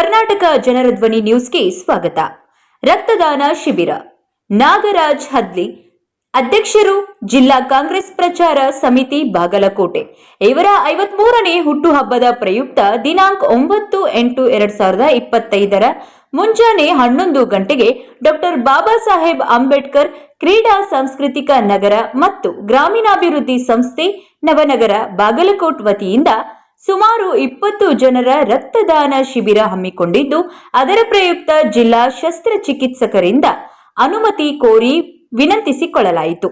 ಕರ್ನಾಟಕ ಜನರ ಧ್ವನಿ ನ್ಯೂಸ್ಗೆ ಸ್ವಾಗತ. ರಕ್ತದಾನ ಶಿಬಿರ. ನಾಗರಾಜ್ ಹದ್ಲಿ, ಅಧ್ಯಕ್ಷರು, ಜಿಲ್ಲಾ ಕಾಂಗ್ರೆಸ್ ಪ್ರಚಾರ ಸಮಿತಿ, ಬಾಗಲಕೋಟೆ. ಇವರ 53ನೇ ಹುಟ್ಟುಹಬ್ಬದ ಪ್ರಯುಕ್ತ ದಿನಾಂಕ 9/8/2025 ಮುಂಜಾನೆ 11 ಗಂಟೆಗೆ ಡಾಕ್ಟರ್ ಬಾಬಾ ಸಾಹೇಬ್ ಅಂಬೇಡ್ಕರ್ ಕ್ರೀಡಾ ಸಾಂಸ್ಕೃತಿಕ ನಗರ ಮತ್ತು ಗ್ರಾಮೀಣಾಭಿವೃದ್ಧಿ ಸಂಸ್ಥೆ ನವನಗರ ಬಾಗಲಕೋಟ್ ವತಿಯಿಂದ ಸುಮಾರು 20 ಜನರ ರಕ್ತದಾನ ಶಿಬಿರ ಹಮ್ಮಿಕೊಂಡಿದ್ದು, ಅದರ ಪ್ರಯುಕ್ತ ಜಿಲ್ಲಾ ಶಸ್ತ್ರಚಿಕಿತ್ಸಕರಿಂದ ಅನುಮತಿ ಕೋರಿ ವಿನಂತಿಸಿಕೊಳ್ಳಲಾಯಿತು.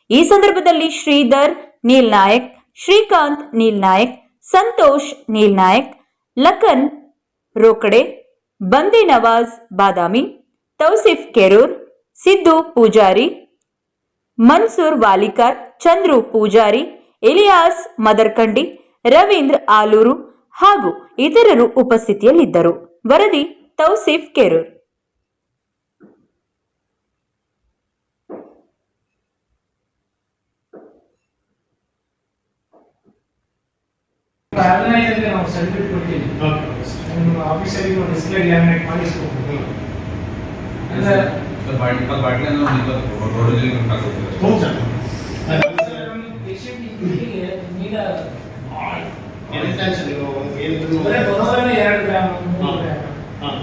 ಈ ಸಂದರ್ಭದಲ್ಲಿ ಶ್ರೀಧರ್ ನೀಲ್ನಾಯಕ್, ಶ್ರೀಕಾಂತ್ ನೀಲ್ನಾಯಕ್, ಸಂತೋಷ್ ನೀಲ್ನಾಯಕ್, ಲಖನ್ ರೋಕಡೆ, ಬಂದೆ ನವಾಜ್ ಬಾದಾಮಿ, ತೌಸಿಫ್ ಕೆರೂರ್, ಸಿದ್ದು ಪೂಜಾರಿ, ಮನ್ಸೂರ್ ವಾಲಿಕಾರ್, ಚಂದ್ರು ಪೂಜಾರಿ, ಇಲಿಯಾಸ್ ಮದರ್ಕಂಡಿ, ರವೀಂದ್ರ ಆಲೂರು ಹಾಗೂ ಇತರರು ಉಪಸ್ಥಿತಿಯಲ್ಲಿದ್ದರು. ವರದಿ ತೌಸಿಫ್ ಕೆರೂರ್.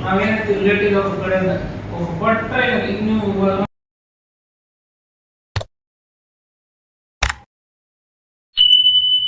ನಾವೇನಂತ ರಿಲೇಟಿವ್ ಅವ್ರ ಕಡೆ ಕೊಟ್ಟರೆ ಇನ್ನು